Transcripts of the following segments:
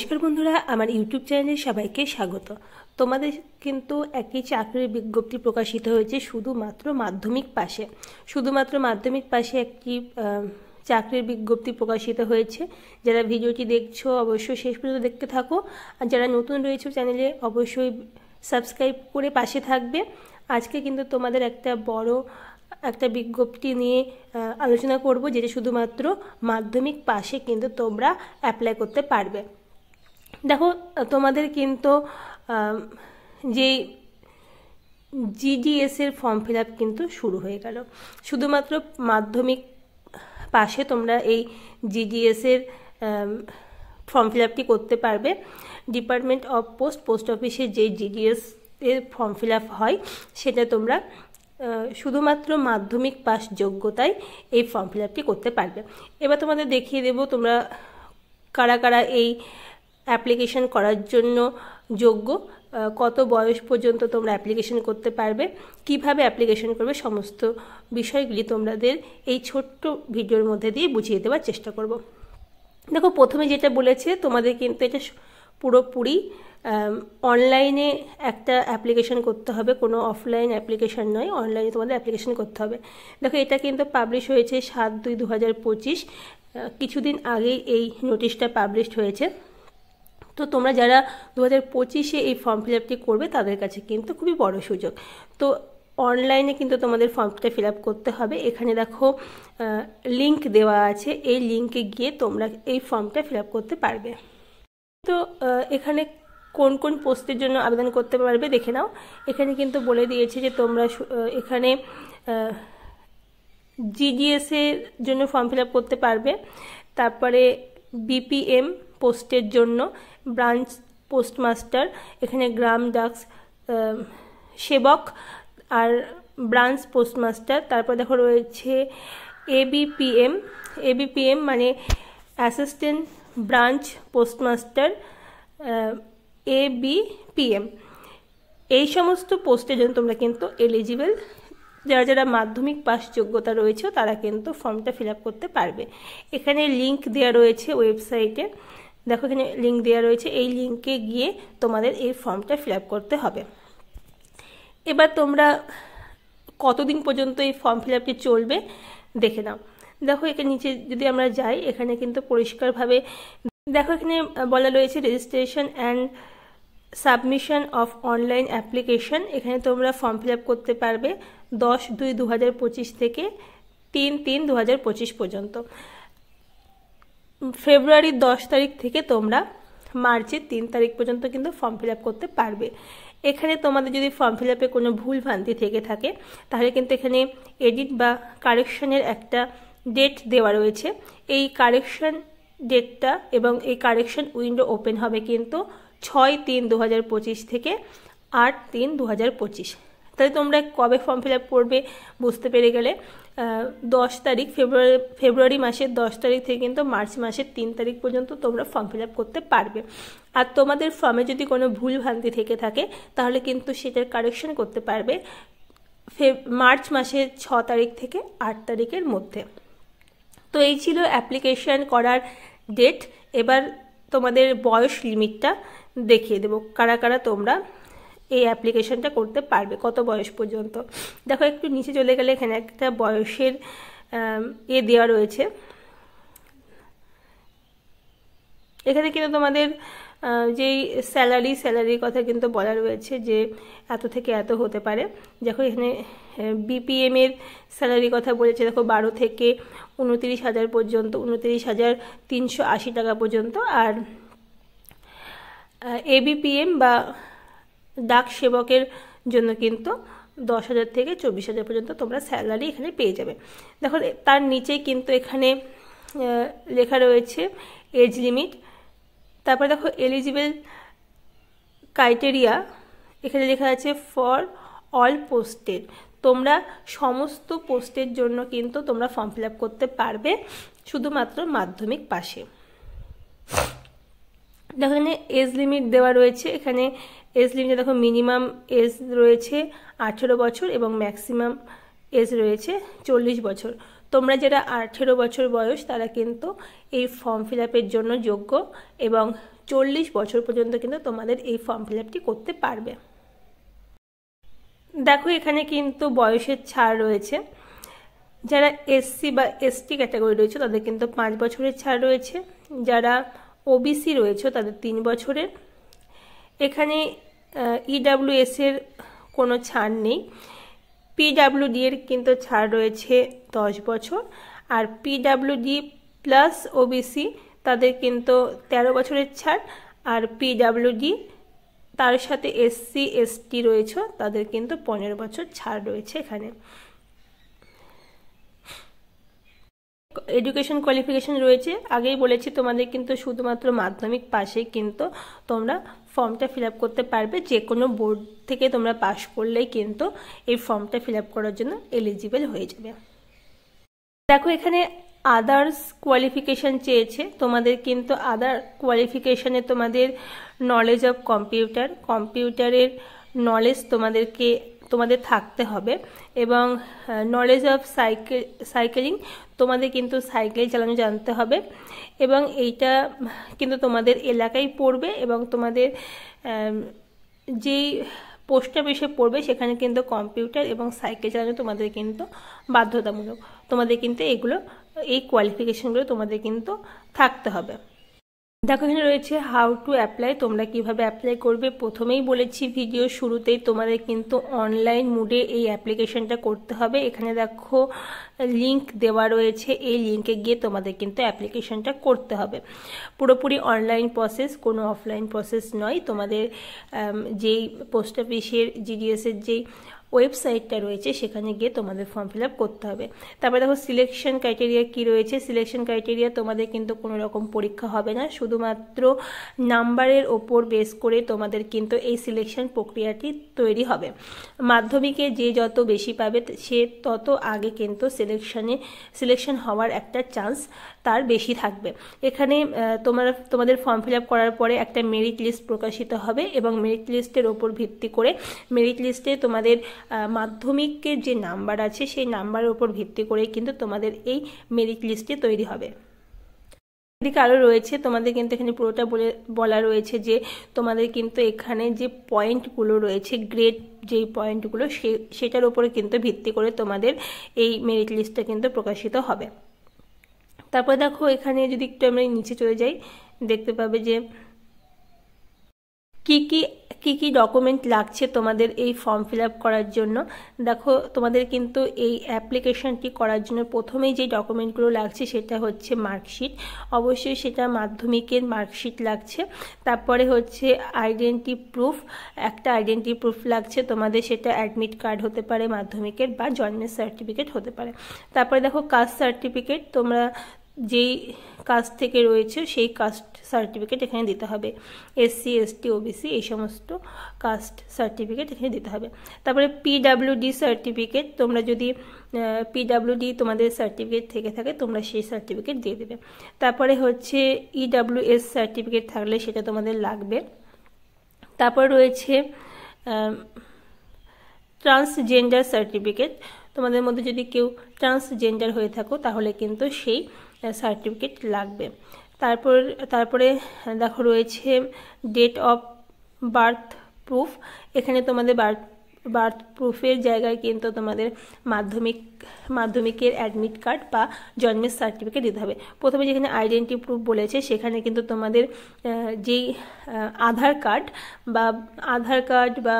নমস্কার বন্ধুরা, আমার ইউটিউব চ্যানেলে সবাইকে স্বাগত। তোমাদের কিন্তু একটি চাকরির বিজ্ঞপ্তি প্রকাশিত হয়েছে শুধুমাত্র মাধ্যমিক পাশে। শুধুমাত্র মাধ্যমিক পাশে একটি চাকরির বিজ্ঞপ্তি প্রকাশিত হয়েছে। যারা ভিডিওটি দেখছো অবশ্যই শেষ পর্যন্ত দেখতে থাকো, আর যারা নতুন রয়েছে চ্যানেলে অবশ্যই সাবস্ক্রাইব করে পাশে থাকবে। আজকে কিন্তু তোমাদের একটা বিজ্ঞপ্তি নিয়ে আলোচনা করব, যেটা শুধুমাত্র মাধ্যমিক পাশে কিন্তু তোমরা অ্যাপ্লাই করতে পারবে। দেখো, তোমাদের কিন্তু যে জিডিএসের ফর্ম ফিল আপ কিন্তু শুরু হয়ে গেল। শুধুমাত্র মাধ্যমিক পাশে তোমরা এই জিডিএসের ফর্ম ফিল আপটি করতে পারবে। ডিপার্টমেন্ট অফ পোস্ট অফিসে যে জিডিএস এর ফর্ম ফিল আপ হয় সেটা তোমরা শুধুমাত্র মাধ্যমিক পাস যোগ্যতায় এই ফর্ম ফিল আপটি করতে পারবে। এবার তোমাদের দেখিয়ে দেব তোমরা কারা কারা এই অ্যাপ্লিকেশন করার জন্য যোগ্য, কত বয়স পর্যন্ত তোমরা অ্যাপ্লিকেশন করতে পারবে, কিভাবে অ্যাপ্লিকেশন করবে, সমস্ত বিষয়গুলি তোমাদের এই ছোট্ট ভিডিওর মধ্যে দিয়ে বুঝিয়ে দেওয়ার চেষ্টা করব। দেখো, প্রথমে যেটা বলেছে তোমাদের কিন্তু এটা পুরোপুরি অনলাইনে একটা অ্যাপ্লিকেশন করতে হবে, কোনো অফলাইন অ্যাপ্লিকেশন নয়, অনলাইনে তোমাদের অ্যাপ্লিকেশন করতে হবে। দেখো, এটা কিন্তু পাবলিশ হয়েছে 7/2/2025, কিছুদিন আগেই এই নোটিশটা পাবলিশড হয়েছে। তো তোমরা যারা 2025-এ এই ফর্ম ফিল আপটি করবে তাদের কাছে কিন্তু খুবই বড় সুযোগ। তো অনলাইনে কিন্তু তোমাদের ফর্মটা ফিল আপ করতে হবে। এখানে দেখো লিঙ্ক দেওয়া আছে, এই লিঙ্কে গিয়ে তোমরা এই ফর্মটা ফিল আপ করতে পারবে। তো এখানে কোন কোন পোস্টের জন্য আবেদন করতে পারবে দেখে নাও। এখানে কিন্তু বলে দিয়েছে যে তোমরা এখানে জিডিএসের জন্য ফর্ম ফিল আপ করতে পারবে, তারপরে বিপিএম পোস্টের জন্য ব্রাঞ্চ পোস্টমাস্টার, এখানে গ্রাম ডাক সেবক আর ব্রাঞ্চ পোস্টমাস্টার। তারপর দেখো রয়েছে এবিপিএম মানে অ্যাসিস্ট্যান্ট ব্রাঞ্চ পোস্টমাস্টার, এবিপিএম। এই সমস্ত পোস্টের জন্য তোমরা কিন্তু এলিজিবল। যারা যারা মাধ্যমিক পাস যোগ্যতা রয়েছে তারা কিন্তু ফর্মটা ফিল আপ করতে পারবে। এখানে লিঙ্ক দেওয়া রয়েছে ওয়েবসাইটে, দেখো এখানে লিঙ্ক দেওয়া রয়েছে, এই লিঙ্কে গিয়ে তোমাদের এই ফর্মটা ফিল আপ করতে হবে। এবার তোমরা কতদিন পর্যন্ত এই ফর্ম ফিল আপটি চলবে দেখে নাও। দেখো, এখানে নিচে যদি আমরা যাই, এখানে কিন্তু পরিষ্কারভাবে দেখো এখানে বলা রয়েছে registration and submission of online application. এখানে তোমরা ফর্ম ফিল আপ করতে পারবে 10/2/2025 থেকে 3/3/2025 পর্যন্ত। ফেব্রুয়ারির 10 তারিখ থেকে তোমরা মার্চের 3 তারিখ পর্যন্ত কিন্তু ফর্ম ফিল আপ করতে পারবে। এখানে তোমাদের যদি ফর্ম ফিল আপে কোনো ভুল ভ্রান্তি থেকে থাকে তাহলে কিন্তু এখানে এডিট বা কারেকশনের একটা ডেট দেওয়া রয়েছে। এই কারেকশন ডেটটা এবং এই কারেকশন উইন্ডো ওপেন হবে কিন্তু 6/3/2025 থেকে 8/3/2025। তাহলে তোমরা কবে ফর্ম ফিল আপ করবে বুঝতে পেরে গেলে। 10 তারিখ ফেব্রুয়ারি মাসের 10 তারিখ থেকে কিন্তু মার্চ মাসের 3 তারিখ পর্যন্ত তোমরা ফর্ম ফিল আপ করতে পারবে। আর তোমাদের ফর্মে যদি কোনো ভুল ভ্রান্তি থেকে থাকে তাহলে কিন্তু সেটার কারেকশন করতে পারবে মার্চ মাসের 6 তারিখ থেকে 8 তারিখের মধ্যে। তো এই ছিল অ্যাপ্লিকেশন করার ডেট। এবার তোমাদের বয়স লিমিটটা দেখিয়ে দেবো, কারা কারা তোমরা এই অ্যাপ্লিকেশনটা করতে পারবে, কত বয়স পর্যন্ত। দেখো, একটু নিচে চলে গেলে এখানে একটা বয়সের দেওয়া রয়েছে। এখানে কিন্তু তোমাদের যেই স্যালারির কথা কিন্তু বলা রয়েছে যে এত থেকে এত হতে পারে। দেখো, এখানে বিপিএম এর স্যালারির কথা বলেছে। দেখো, 12 থেকে 29,000 পর্যন্ত, 29,380 টাকা পর্যন্ত। আর এবিপিএম বা ডাক সেবকের জন্য কিন্তু 10,000 থেকে 24,000 পর্যন্ত তোমরা স্যালারি এখানে পেয়ে যাবে। দেখো, তার নিচেই কিন্তু এখানে লেখা রয়েছে এজ লিমিট। তারপরে দেখো এলিজিবল ক্রাইটেরিয়া, এখানে লেখা আছে ফর অল পোস্টেড। তোমরা সমস্ত পোস্টের জন্য কিন্তু তোমরা ফর্ম ফিল আপ করতে পারবে শুধুমাত্র মাধ্যমিক পাশে। দেখো, এখানে এজ লিমিট দেওয়া রয়েছে। এখানে এজ লিমিটে দেখো মিনিমাম এজ রয়েছে 18 বছর এবং ম্যাক্সিমাম এজ রয়েছে 40 বছর। তোমরা যারা 18 বছর বয়স তারা কিন্তু এই ফর্ম ফিল আপের জন্য যোগ্য এবং 40 বছর পর্যন্ত কিন্তু তোমাদের এই ফর্ম ফিল আপটি করতে পারবে। দেখো এখানে কিন্তু বয়সের ছাড় রয়েছে। যারা এসসি বা এসটি ক্যাটাগরি রয়েছে তাদের কিন্তু 5 বছরের ছাড় রয়েছে, যারা ওবিসি রয়েছে তাদের 3 বছরের। এখানে ইডাব্লিউএস এর কোনো ছাড় নেই। পিডাব্লিউডি এর কিন্তু ছাড় রয়েছে 10 বছর, আর পিডাব্লিউডি প্লাস ওবিসি তাদের কিন্তু 13 বছরের ছাড়, আর পিডাব্লিউডি তার সাথে এসসি এসটি রয়েছে তাদের কিন্তু 15 বছর ছাড় রয়েছে। এখানে এডুকেশন কোয়ালিফিকেশন রয়েছে, আগেই বলেছি তোমাদের কিন্তু শুধুমাত্র মাধ্যমিক পাশে কিন্তু তোমরা ফর্মটা ফিল আপ করতে পারবে। যে কোনো বোর্ড থেকে তোমরা পাশ করলেই কিন্তু এই ফর্মটা ফিল আপ করার জন্য এলিজিবল হয়ে যাবে। দেখো এখানে আদার্স কোয়ালিফিকেশান চেয়েছে, তোমাদের কিন্তু আদার কোয়ালিফিকেশানে তোমাদের নলেজ অফ কম্পিউটারের নলেজ তোমাদের থাকতে হবে, এবং নলেজ অফ সাইকেলিং তোমাদের কিন্তু সাইকেল চালানো জানতে হবে, এবং এইটা কিন্তু তোমাদের এলাকায় পড়বে, এবং তোমাদের যেই পোস্ট অফিসে পড়বে সেখানে কিন্তু কম্পিউটার এবং সাইকেল চালানো তোমাদের কিন্তু বাধ্যতামূলক। তোমাদের কিন্তু এই কোয়ালিফিকেশনগুলো তোমাদের কিন্তু থাকতে হবে। দেখো এখানে রয়েছে হাউ টু অ্যাপ্লাই, তোমরা কিভাবে অ্যাপ্লাই করবে। প্রথমেই বলেছি ভিডিও শুরুতেই তোমাদের কিন্তু অনলাইন মোডে এই অ্যাপ্লিকেশনটা করতে হবে। এখানে দেখো লিংক দেওয়া রয়েছে, এই লিংকে গিয়ে তোমাদের কিন্তু অ্যাপ্লিকেশনটা করতে হবে। পুরোপুরি অনলাইন প্রসেস, কোনো অফলাইন প্রসেস নয়। তোমাদের যেই পোস্ট অফিসের জিডিএসের যেই ওয়েবসাইটটা রয়েছে সেখানে গিয়ে তোমাদের ফর্ম ফিল আপ করতে হবে। তারপরে দেখো সিলেকশন ক্রাইটেরিয়া কি রয়েছে। সিলেকশন ক্রাইটেরিয়া তোমাদের কিন্তু কোনো রকম পরীক্ষা হবে না, শুধুমাত্র নাম্বারের ওপর বেস করে তোমাদের কিন্তু এই সিলেকশন প্রক্রিয়াটি তৈরি হবে। মাধ্যমিকে যে যত বেশি পাবে সে তত আগে কিন্তু সিলেকশন হওয়ার একটা চান্স তার বেশি থাকবে। এখানে তোমাদের ফর্ম ফিল আপ করার পরে একটা মেরিট লিস্ট প্রকাশিত হবে, এবং মেরিট লিস্টের ওপর ভিত্তি করে মেরিট লিস্টে তোমাদের মাধ্যমিকের যে নাম্বার আছে সেই নাম্বারের উপর ভিত্তি করে কিন্তু তোমাদের এই মেরিট লিস্টটি তৈরি হবে। এদিকে আরও রয়েছে, তোমাদের কিন্তু এখানে পুরোটা বলা রয়েছে যে তোমাদের কিন্তু এখানে যে পয়েন্টগুলো রয়েছে, গ্রেড যেই পয়েন্টগুলো সেটার উপরে কিন্তু ভিত্তি করে তোমাদের এই মেরিট লিস্টটা কিন্তু প্রকাশিত হবে। তারপর দেখো এখানে যদি একটু আমরা নিচে চলে যাই, দেখতে পাবে যে কি কি ডকুমেন্ট লাগছে তোমাদের এই ফর্ম ফিল আপ করার জন্য। দেখো তোমাদের কিন্তু এই অ্যাপ্লিকেশনটি করার জন্য প্রথমেই যে ডকুমেন্টগুলো লাগছে সেটা হচ্ছে মার্কশিট, অবশ্যই সেটা মাধ্যমিকের মার্কশিট লাগছে। তারপরে হচ্ছে আইডেন্টি প্রুফ, একটা আইডেন্টি প্রুফ লাগছে তোমাদের, সেটা অ্যাডমিট কার্ড হতে পারে মাধ্যমিকের, বা জন্মের সার্টিফিকেট হতে পারে। তারপরে দেখো কাস্ট সার্টিফিকেট, তোমরা যেই কাস্ট থেকে রয়েছে সেই কাস্ট সার্টিফিকেট এখানে দিতে হবে। এসসি এসটি ওবিসি এই সমস্ত কাস্ট সার্টিফিকেট এখানে দিতে হবে। তারপরে পিডাব্লিউডি সার্টিফিকেট, তোমরা যদি পিডাব্লিউডি তোমাদের সার্টিফিকেট থেকে থাকে তোমরা সেই সার্টিফিকেট দিয়ে দেবে। তারপরে হচ্ছে ইডাব্লিউএস সার্টিফিকেট থাকলে সেটা তোমাদের লাগবে। তারপর রয়েছে ট্রান্সজেন্ডার সার্টিফিকেট, তোমাদের মধ্যে যদি কেউ ট্রান্সজেন্ডার হয়ে থাকো তাহলে কিন্তু সেই সার্টিফিকেট লাগবে। তারপরে দেখো রয়েছে ডেট অফ বার্থ প্রুফ, এখানে তোমাদের বার্থ প্রুফের জায়গায় কিন্তু তোমাদের মাধ্যমিকের অ্যাডমিট কার্ড বা জন্মের সার্টিফিকেট দিতে হবে। প্রথমে যেখানে আইডেন্টি প্রুফ বলেছে সেখানে কিন্তু তোমাদের যেই আধার কার্ড বা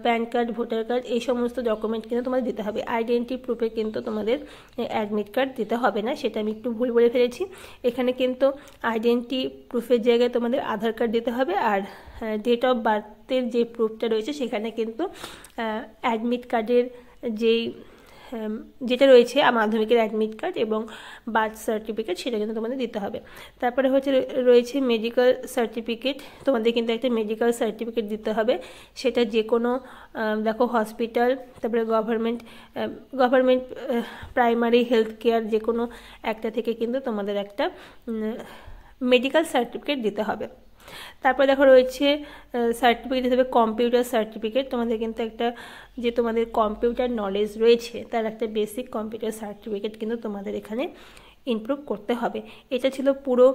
প্যান কার্ড, ভোটার কার্ড এই সমস্ত ডকুমেন্ট কিন্তু তোমাদের দিতে হবে। আইডেন্টি প্রুফে কিন্তু তোমাদের অ্যাডমিট কার্ড দিতে হবে না, সেটা আমি একটু ভুল বলে ফেলেছি। এখানে কিন্তু আইডেন্টি প্রুফের জায়গায় তোমাদের আধার কার্ড দিতে হবে, আর ডেট অফ বার্থের যে প্রুফটা রয়েছে সেখানে কিন্তু অ্যাডমিট কার্ডের যেটা রয়েছে মাধ্যমিকের অ্যাডমিট কার্ড এবং বার্থ সার্টিফিকেট সেটা কিন্তু তোমাদের দিতে হবে। তারপরে রয়েছে মেডিকেল সার্টিফিকেট, তোমাদের কিন্তু একটা মেডিকেল সার্টিফিকেট দিতে হবে, সেটা যে কোনো দেখো হসপিটাল, তারপরে গভর্নমেন্ট প্রাইমারি হেলথ কেয়ার যে কোনো একটা থেকে কিন্তু তোমাদের একটা মেডিকেল সার্টিফিকেট দিতে হবে। তারপর দেখো রয়েছে সার্টিফিকেট হিসেবে কম্পিউটার সার্টিফিকেট। তোমাদের কিন্তু একটা যে তোমাদের কম্পিউটার নলেজ রয়েছে তার একটা বেসিক কম্পিউটার সার্টিফিকেট কিন্তু তোমাদের এখানে ইমপ্রুভ করতে হবে। এটা ছিল পুরো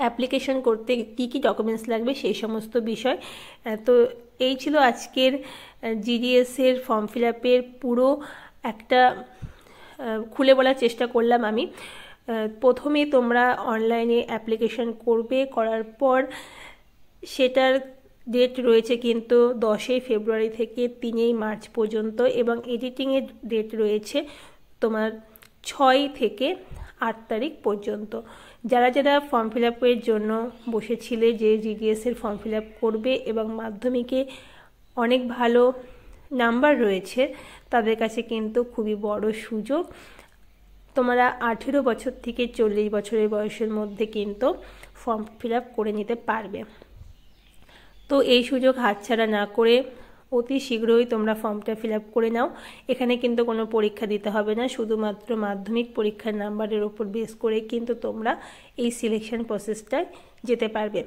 অ্যাপ্লিকেশন করতে কী কী ডকুমেন্টস লাগবে সেই সমস্ত বিষয়। তো এই ছিল আজকের জিডিএসের ফর্ম ফিল আপের পুরো একটা খুলে বলার চেষ্টা করলাম আমি। প্রথমে তোমরা অনলাইনে অ্যাপ্লিকেশন করবে, করার পর সেটার ডেট রয়েছে কিন্তু 10 ফেব্রুয়ারি থেকে 3 মার্চ পর্যন্ত, এবং এডিটিংয়ের ডেট রয়েছে তোমার 6 থেকে 8 তারিখ পর্যন্ত। যারা যারা ফর্ম ফিল আপের জন্য বসেছিলে যে জিডিএসের ফর্ম ফিল আপ করবে এবং মাধ্যমিকে অনেক ভালো নাম্বার রয়েছে, তাদের কাছে কিন্তু খুবই বড় সুযোগ। তোমরা 18 বছর থেকে 40 বছরের বয়সের মধ্যে কিন্তু ফর্ম ফিল আপ করে নিতে পারবে। তো এই সুযোগ হাতছাড়া না করে অতি শীঘ্রই তোমরা ফর্মটা ফিল আপ করে নাও। এখানে কিন্তু কোনো পরীক্ষা দিতে হবে না, শুধুমাত্র মাধ্যমিক পরীক্ষার নাম্বারের ওপর বেস করে কিন্তু তোমরা এই সিলেকশন প্রসেসটায় যেতে পারবে।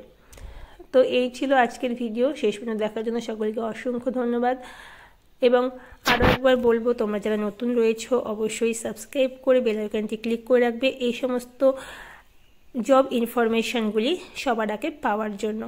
তো এই ছিল আজকের ভিডিও। শেষ পর্যন্ত দেখার জন্য সকলকে অসংখ্য ধন্যবাদ। এবং আরও একবার বলবো, তোমরা যারা নতুন রয়েছো অবশ্যই সাবস্ক্রাইব করে বেল আইকনটি ক্লিক করে রাখবে এই সমস্ত জব ইনফরমেশনগুলি সবার আগে পাওয়ার জন্য।